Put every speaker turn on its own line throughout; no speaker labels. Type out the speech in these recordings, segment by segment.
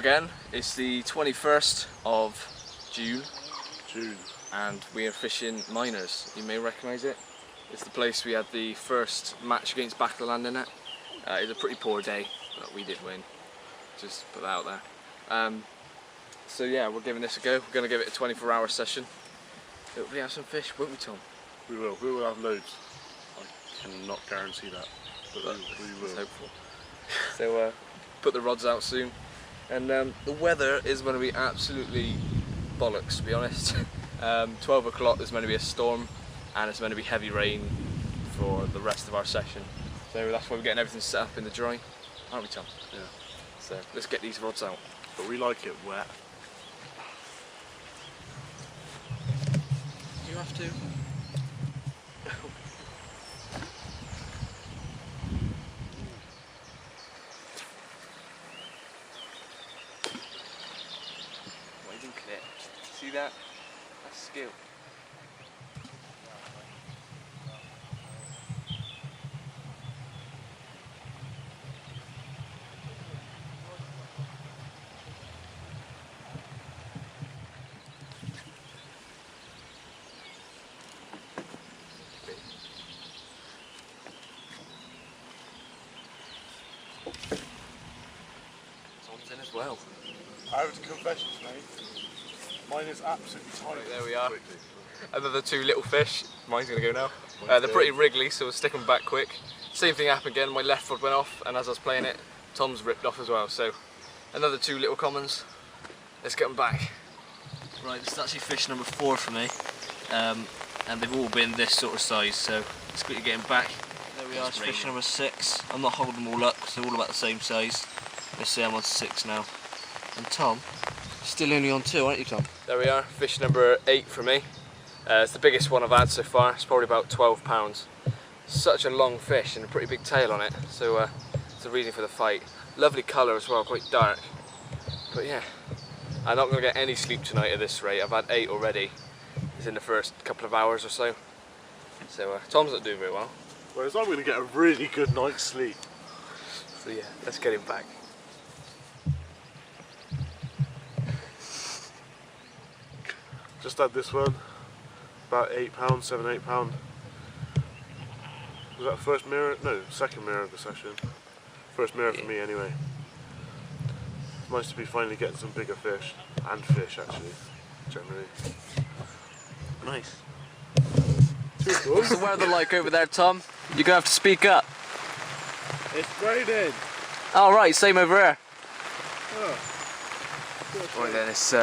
again. It's the 21st of June. And we are fishing Miners. You may recognise it. It's the place we had the first match against Back of the Land in it. It was a pretty poor day, but we did win. Just put that out there. So yeah, we're giving this a go. We're going to give it a 24-hour session. Hopefully have some fish, won't we, Tom?
We will. We will have loads. I cannot guarantee that, but we will.
Hopeful. So put the rods out soon. And the weather is going to be absolutely bollocks, to be honest. 12 o'clock there's going to be a storm and it's going to be heavy rain for the rest of our session. So that's why we're getting everything set up in the dry, aren't we, Tom?
Yeah.
So let's get these rods out.
But we like it wet.
You have to. Waving clip. See that? That's skill. Tom's in as well.
I have to confession, mate. Mine is absolutely tiny.
Right, there we are. Another two little fish. Mine's going to go now. They're pretty wriggly, so we'll stick them back quick. Same thing happened again. My left rod went off, and as I was playing it, Tom's ripped off as well. So another two little commons. Let's get them back. Right, this is actually fish number 4 for me, and they've all been this sort of size. So let's quickly get them back. There we are. It's fish number 6. I'm not holding them all up because they're all about the same size. Let's see, I'm on 6 now. And Tom, still only on 2, aren't you, Tom? There we are, fish number 8 for me. It's the biggest one I've had so far. It's probably about 12 pounds. Such a long fish and a pretty big tail on it, so it's the reason for the fight. Lovely colour as well, quite dark. But yeah, I'm not going to get any sleep tonight at this rate. I've had 8 already. It's in the first couple of hours or so. So Tom's not doing very well.
Whereas I'm going to get a really good night's sleep.
So yeah, let's get him back.
Just had this one, about £8, £7, £8. Was that the first mirror? No, second mirror of the session. First mirror for me anyway. Nice to be finally getting some bigger fish, and fish actually, generally.
Nice. What's the weather like over there, Tom? You're gonna have to speak up.
It's raining.
Oh right, same over here.
Oh.
Right then, it's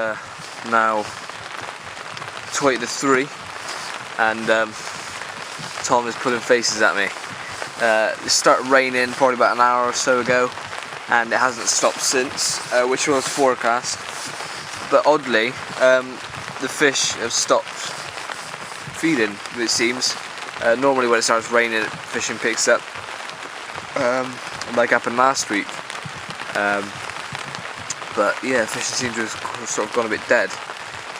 now 20 to 3, and Tom is pulling faces at me. It started raining probably about an hour or so ago, and it hasn't stopped since, which was forecast. But oddly, the fish have stopped feeding, it seems. Normally when it starts raining, fishing picks up, like happened last week. But yeah, fishing seems to have sort of gone a bit dead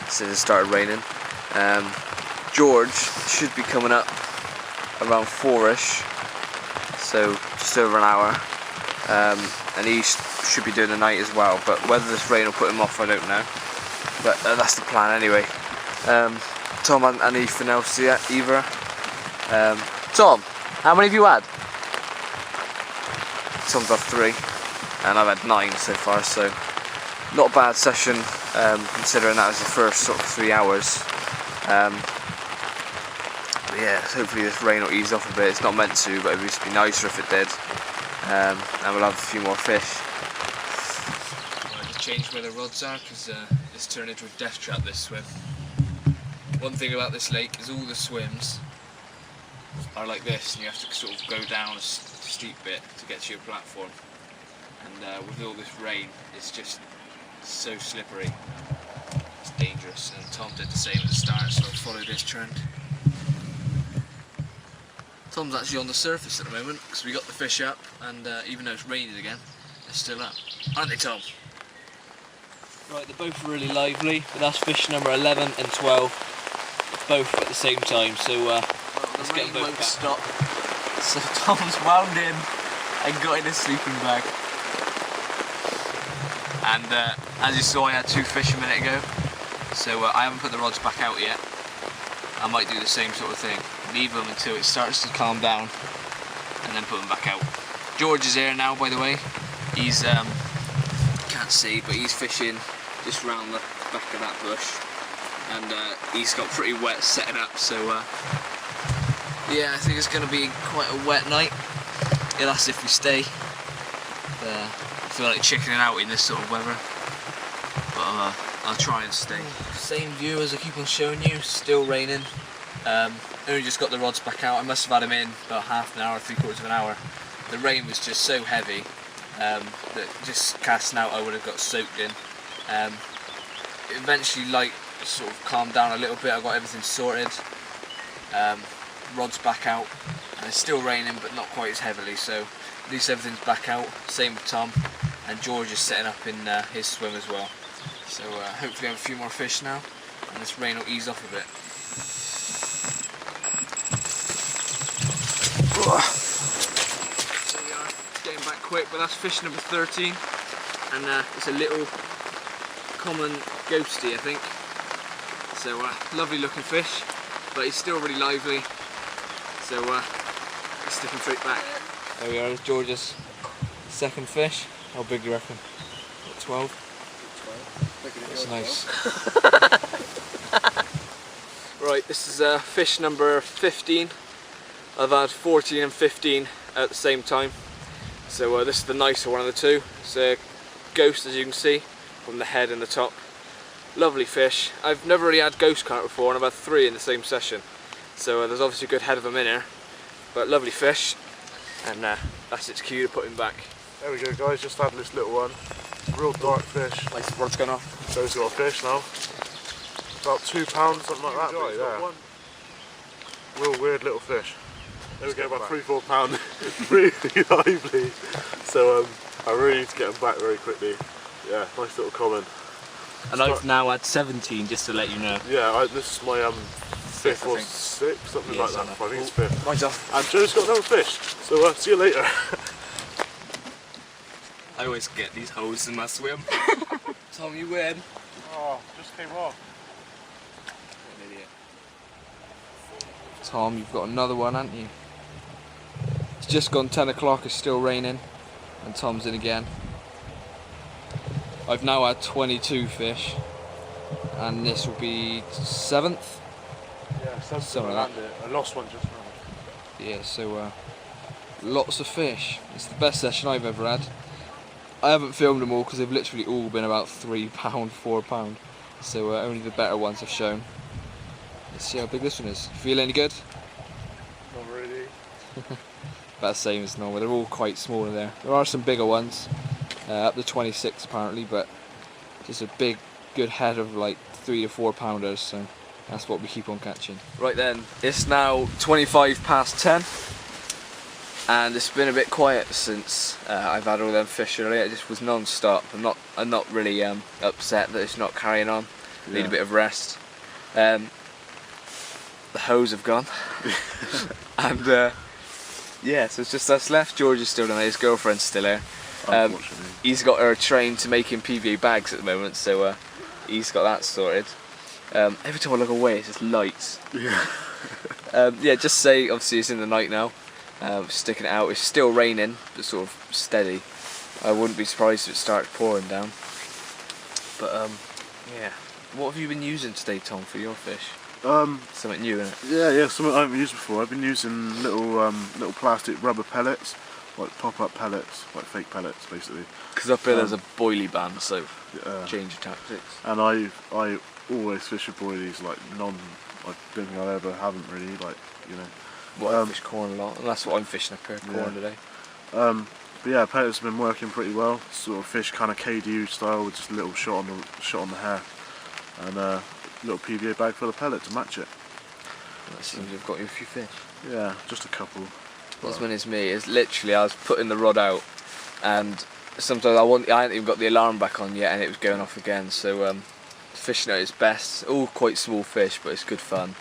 since it started raining. George should be coming up around 4ish, so just over an hour, and he should be doing the night as well, but whether this rain will put him off I don't know, but that's the plan anyway. Tom hasn't had anything else yet either. Tom, how many have you had? Tom's had 3 and I've had 9 so far, so not a bad session, considering that was the first sort of 3 hours. But yeah, hopefully this rain will ease off a bit. It's not meant to, but it would just be nicer if it did. And we'll have a few more fish. I just changed where the rods are because it's turned into a death trap, this swim. One thing about this lake is all the swims are like this, and you have to sort of go down a steep bit to get to your platform. And with all this rain, it's just so slippery. It's dangerous, and Tom did the same at the start, so I followed his trend. Tom's actually on the surface at the moment because we got the fish up, and even though it's raining again, they're still up, aren't they, Tom? Right, they're both really lively, but that's fish number 11 and 12, both at the same time. So let's get them both back. Stop. So Tom's wound in and got in his sleeping bag. And as you saw, I had 2 fish a minute ago, so I haven't put the rods back out yet. I might do the same sort of thing, leave them until it starts to calm down and then put them back out. George is here now, by the way. He's can't see, but he's fishing just round the back of that bush, and he's got pretty wet setting up, so yeah, I think it's going to be quite a wet night. Yeah, that's if we stay. I feel like chickening out in this sort of weather, but I'll try and stay. Same view as I keep on showing you, still raining. Only just got the rods back out. I must have had them in about half an hour, 3/4 of an hour. The rain was just so heavy that just casting out I would have got soaked in. Eventually light sort of calmed down a little bit, I got everything sorted. Rods back out, and it's still raining but not quite as heavily, so at least everything's back out. Same with Tom, and George is setting up in his swim as well. So hopefully I have a few more fish now and this rain will ease off a bit. So we are getting back quick, but that's fish number 13, and it's a little common ghosty, I think. So lovely looking fish, but he's still really lively. So let's stick him straight back. There we are, there's George's second fish. How big do you reckon? What, 12? 12. That's nice. Right, this is fish number 15. I've had 14 and 15 at the same time. So this is the nicer one of the two. It's a ghost, as you can see, from the head and the top. Lovely fish. I've never really had ghost carp before, and I've had 3 in the same session. So there's obviously a good head of them in here. But lovely fish, and that's its cue to put him back.
There we go, guys, just had this little one. Real dark fish.
Nice, the rod's gone off.
So he's got a fish now. About £2, something like that. But he's got one. Real weird little fish. There we go, about £3–4 pound. Really lively. So I really need to get him back very quickly. Yeah, nice little common.
And I've now had 17, just to let you know.
Yeah, this is my 5th or 6th, something like that. I think it's 5th.
Mine's off.
And Joe's got another fish. So see you later.
I always get these holes in my swim. Tom, you win.
Oh, just came off.
What an idiot. Tom, you've got another one, haven't you? It's just gone 10 o'clock, it's still raining, and Tom's in again. I've now had 22 fish, and this will be 7th?
Yeah, 7th.
Something like that.
I lost one just now.
Yeah, so lots of fish. It's the best session I've ever had. I haven't filmed them all because they've literally all been about £3, £4. So only the better ones have shown. Let's see how big this one is. Feel any good?
Not really.
About the same as normal. They're all quite small in there. There are some bigger ones, up to 26 apparently, but just a big, good head of like 3 to 4 pounders. So that's what we keep on catching. Right then, it's now 25 past 10. And it's been a bit quiet since I've had all them fish earlier. It just was non-stop. I'm not really upset that it's not carrying on. Yeah. Need a bit of rest. The hose have gone, and yeah, so it's just us left. George is still down there. His girlfriend's still here. He's got her trained to making PVA bags at the moment, so he's got that sorted. Every time I look away, it's just lights.
Yeah.
Yeah, just say obviously it's in the night now. Sticking it out. It's still raining, but sort of steady. I wouldn't be surprised if it starts pouring down. But yeah. What have you been using today, Tom, for your fish?
Something
new, isn't it?
Yeah, something I haven't used before. I've been using little plastic rubber pellets, like pop-up pellets, like fake pellets, basically.
Because up here there's a boilie ban, so change of tactics.
And I always fish with boilies, like I don't think I ever haven't really, like, you know.
Well, I fish corn a lot, and that's what I'm fishing up here, corn today.
But yeah, pellets have been working pretty well. Sort of fish kind of KDU style with just a little shot on the hair, and a little PVA bag full of pellet to match it.
Well, that seems you've got you a few fish.
Yeah, just a couple.
That's when it's me. It's literally I was putting the rod out, and sometimes I hadn't even got the alarm back on yet, and it was going off again. So fishing at its best. All quite small fish, but it's good fun.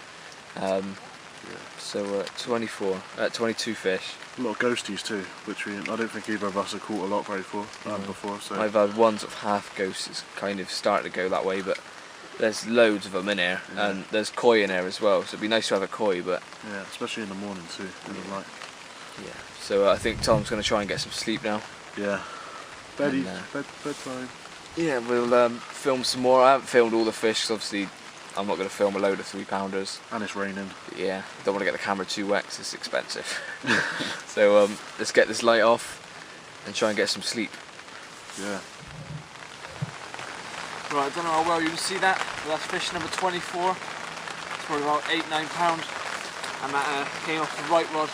So 22 fish.
A lot of ghosties too, which I don't think either of us have caught a lot before. So
I've had ones of half ghosts. It's kind of starting to go that way, but there's loads of them in here, and there's koi in there as well. So it'd be nice to have a koi, but
yeah, especially in the morning too, in the light.
Yeah. So I think Tom's going to try and get some sleep now.
Yeah. Bedtime.
Yeah, we'll film some more. I haven't filmed all the fish, 'cause obviously I'm not going to film a load of 3-pounders.
And it's raining.
Yeah, don't want to get the camera too wet 'cause it's expensive. So let's get this light off and try and get some sleep.
Yeah.
Right, I don't know how well you can see that, but that's fish number 24. It's probably about 8-9 pound, and that came off the right rod.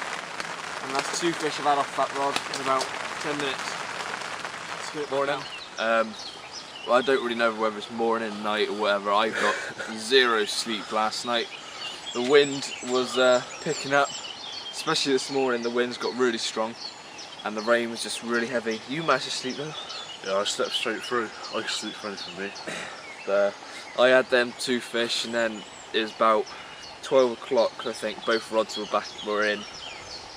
And that's 2 fish I've had off that rod in about 10 minutes. Morning. Well, I don't really know whether it's morning, night or whatever. I got 0 sleep last night. The wind was picking up, especially this morning. The winds got really strong and the rain was just really heavy. You managed to sleep though?
Yeah, I slept straight through. I could sleep for anything, me.
I had them 2 fish, and then it was about 12 o'clock, I think. Both rods were in.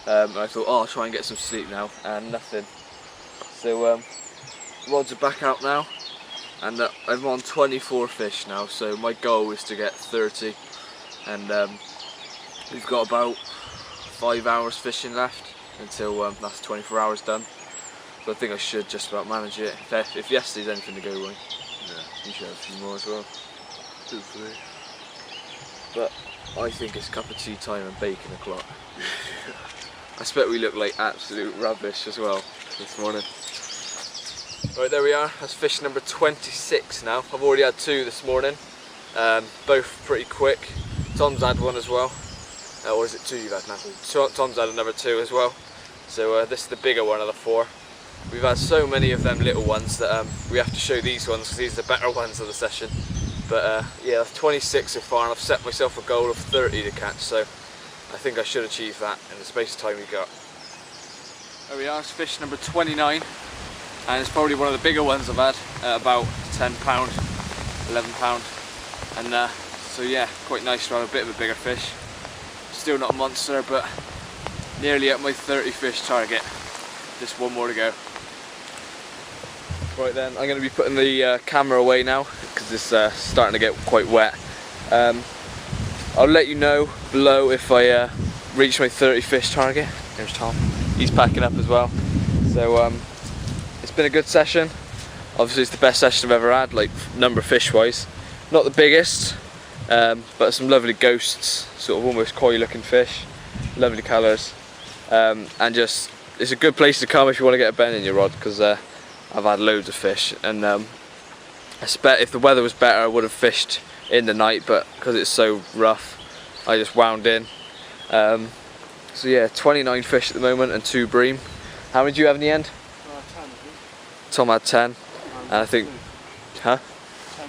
And I thought, oh, I'll try and get some sleep now, and nothing. So rods are back out now, and I'm on 24 fish now, so my goal is to get 30, and we've got about 5 hours fishing left until that's 24 hours done. So I think I should just about manage it. If yesterday's anything to go right, you should have a few more as well.
Hopefully.
But I think it's cup of tea time and bacon o'clock. I expect we look like absolute rubbish as well this morning. Right, there we are. That's fish number 26 now. I've already had 2 this morning, both pretty quick. Tom's had one as well. Or is it 2 you've had now? Tom's had another 2 as well. So this is the bigger one of the 4. We've had so many of them little ones that we have to show these ones because these are the better ones of the session. But yeah, that's 26 so far, and I've set myself a goal of 30 to catch, so I think I should achieve that in the space of time we got. There we are, it's fish number 29, and it's probably one of the bigger ones I've had, about 10 pound, 11 pound, and so yeah, quite nice to have a bit of a bigger fish. Still not a monster, but nearly at my 30 fish target. Just one more to go. Right then, I'm going to be putting the camera away now because it's starting to get quite wet. I'll let you know below if I reach my 30 fish target. There's Tom. He's packing up as well. So it's been a good session. Obviously it's the best session I've ever had, like number fish wise. Not the biggest, but some lovely ghosts, sort of almost koi looking fish. Lovely colours. And just, it's a good place to come if you want to get a bend in your rod, because I've had loads of fish, and I expect if the weather was better I would have fished in the night, but because it's so rough I just wound in. So yeah, 29 fish at the moment and 2 bream. How many do you have in the end?
10, I think.
Tom had 10, and I think
10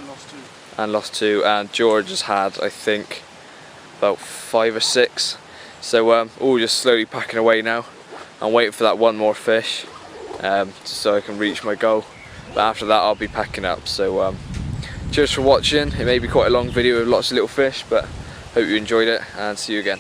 lost 2.
And lost 2, and George has had, I think, about 5 or 6. So all just slowly packing away now. I'm waiting for that one more fish, so I can reach my goal. But after that I'll be packing up. So cheers for watching. It may be quite a long video with lots of little fish, but hope you enjoyed it, and see you again.